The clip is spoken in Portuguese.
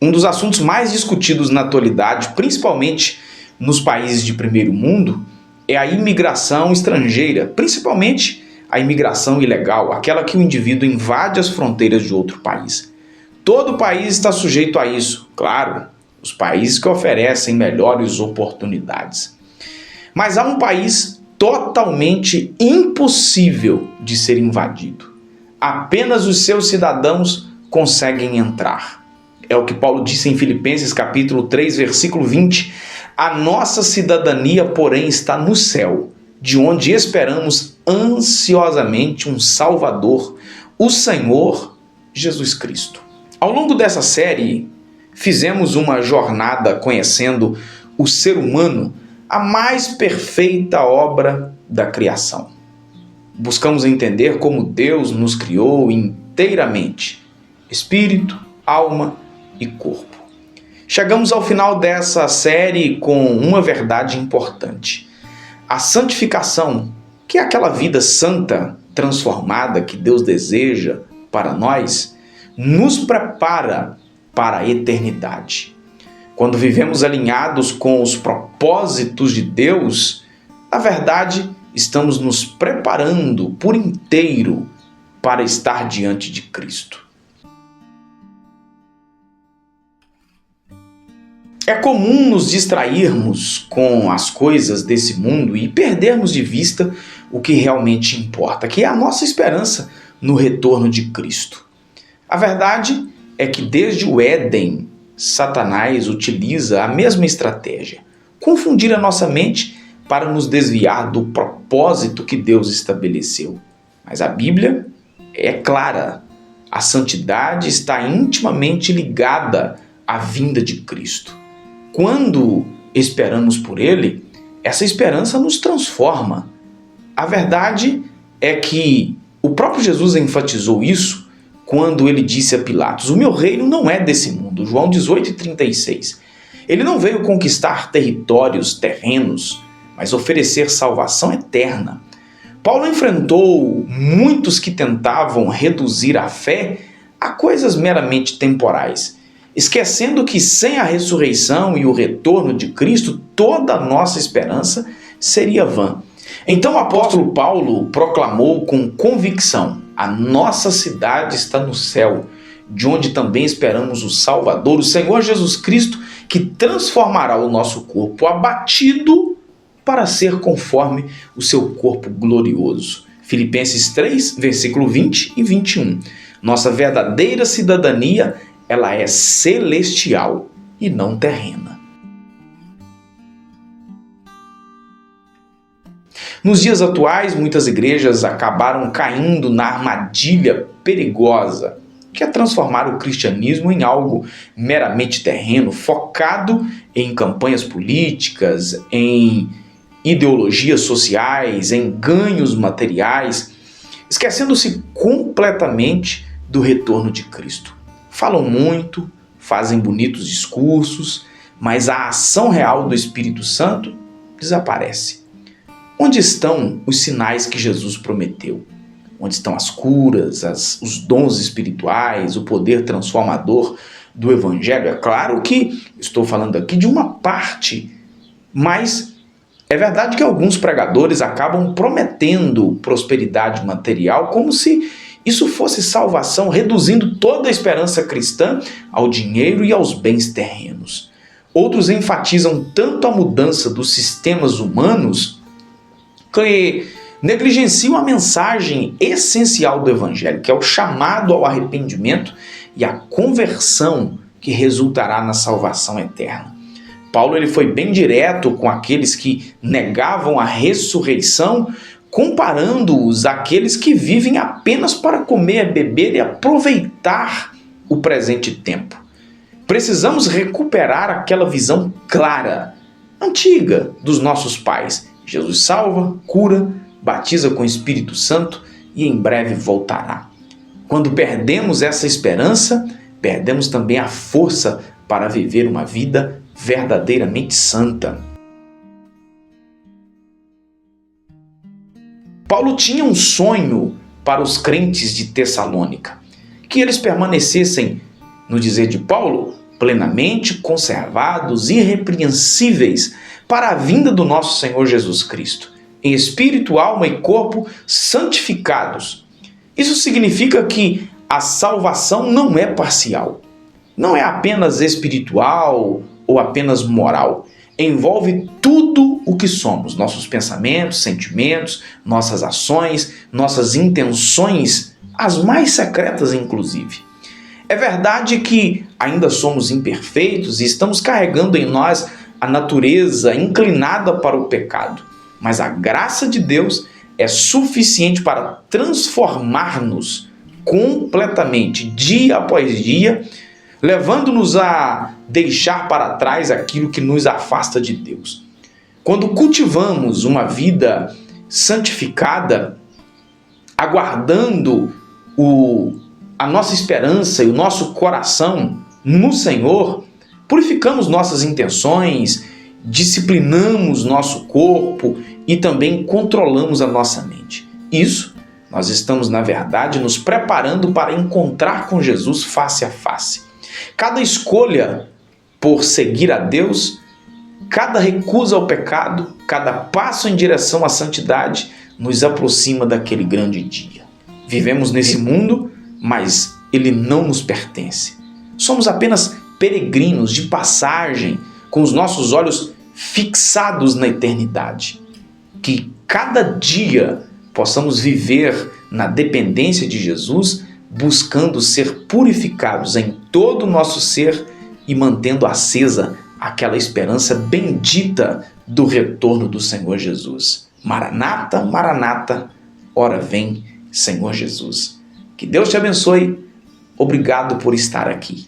Um dos assuntos mais discutidos na atualidade, principalmente nos países de primeiro mundo, é a imigração estrangeira, principalmente a imigração ilegal, aquela que o indivíduo invade as fronteiras de outro país. Todo país está sujeito a isso, claro, os países que oferecem melhores oportunidades. Mas há um país totalmente impossível de ser invadido. Apenas os seus cidadãos conseguem entrar. É o que Paulo disse em Filipenses capítulo 3, versículo 20. A nossa cidadania, porém, está no céu, de onde esperamos ansiosamente um Salvador, o Senhor Jesus Cristo. Ao longo dessa série, fizemos uma jornada conhecendo o ser humano, a mais perfeita obra da criação. Buscamos entender como Deus nos criou inteiramente, espírito, alma e corpo. Chegamos ao final dessa série com uma verdade importante. A santificação, que é aquela vida santa, transformada que Deus deseja para nós, nos prepara para a eternidade. Quando vivemos alinhados com os propósitos de Deus, na verdade, estamos nos preparando por inteiro para estar diante de Cristo. É comum nos distrairmos com as coisas desse mundo e perdermos de vista o que realmente importa, que é a nossa esperança no retorno de Cristo. A verdade é que desde o Éden, Satanás utiliza a mesma estratégia, confundir a nossa mente para nos desviar do propósito que Deus estabeleceu. Mas a Bíblia é clara, a santidade está intimamente ligada à vinda de Cristo. Quando esperamos por Ele, essa esperança nos transforma. A verdade é que o próprio Jesus enfatizou isso quando ele disse a Pilatos: o meu reino não é desse mundo, João 18:36. Ele não veio conquistar territórios terrenos, mas oferecer salvação eterna. Paulo enfrentou muitos que tentavam reduzir a fé a coisas meramente temporais, esquecendo que sem a ressurreição e o retorno de Cristo, toda a nossa esperança seria vã. Então o apóstolo Paulo proclamou com convicção: a nossa cidade está no céu, de onde também esperamos o Salvador, o Senhor Jesus Cristo, que transformará o nosso corpo abatido para ser conforme o seu corpo glorioso. Filipenses 3, versículo 20 e 21. Nossa verdadeira cidadania, ela é celestial e não terrena. Nos dias atuais, muitas igrejas acabaram caindo na armadilha perigosa, que é transformar o cristianismo em algo meramente terreno, focado em campanhas políticas, em ideologias sociais, em ganhos materiais, esquecendo-se completamente do retorno de Cristo. Falam muito, fazem bonitos discursos, mas a ação real do Espírito Santo desaparece. Onde estão os sinais que Jesus prometeu? Onde estão as curas, os dons espirituais, o poder transformador do Evangelho? É claro que estou falando aqui de uma parte, mas é verdade que alguns pregadores acabam prometendo prosperidade material como se isso fosse salvação, reduzindo toda a esperança cristã ao dinheiro e aos bens terrenos. Outros enfatizam tanto a mudança dos sistemas humanos que negligenciam a mensagem essencial do Evangelho, que é o chamado ao arrependimento e a conversão que resultará na salvação eterna. Paulo ele foi bem direto com aqueles que negavam a ressurreição, comparando-os àqueles que vivem apenas para comer, beber e aproveitar o presente tempo. Precisamos recuperar aquela visão clara, antiga dos nossos pais. Jesus salva, cura, batiza com o Espírito Santo e em breve voltará. Quando perdemos essa esperança, perdemos também a força para viver uma vida verdadeiramente santa. Paulo tinha um sonho para os crentes de Tessalônica, que eles permanecessem, no dizer de Paulo, plenamente conservados, irrepreensíveis, para a vinda do nosso Senhor Jesus Cristo, em espírito, alma e corpo santificados. Isso significa que a salvação não é parcial, não é apenas espiritual ou apenas moral. Envolve tudo o que somos, nossos pensamentos, sentimentos, nossas ações, nossas intenções, as mais secretas inclusive. É verdade que ainda somos imperfeitos e estamos carregando em nós a natureza inclinada para o pecado, mas a graça de Deus é suficiente para transformar-nos completamente, dia após dia, levando-nos a deixar para trás aquilo que nos afasta de Deus. Quando cultivamos uma vida santificada, aguardando a nossa esperança e o nosso coração no Senhor, purificamos nossas intenções, disciplinamos nosso corpo e também controlamos a nossa mente. Isso, nós estamos, na verdade, nos preparando para encontrar com Jesus face a face. Cada escolha por seguir a Deus, cada recusa ao pecado, cada passo em direção à santidade nos aproxima daquele grande dia. Vivemos nesse mundo, mas ele não nos pertence. Somos apenas peregrinos de passagem, com os nossos olhos fixados na eternidade. Que cada dia possamos viver na dependência de Jesus, buscando ser purificados em todo o nosso ser e mantendo acesa aquela esperança bendita do retorno do Senhor Jesus. Maranata, Maranata, ora vem, Senhor Jesus. Que Deus te abençoe. Obrigado por estar aqui.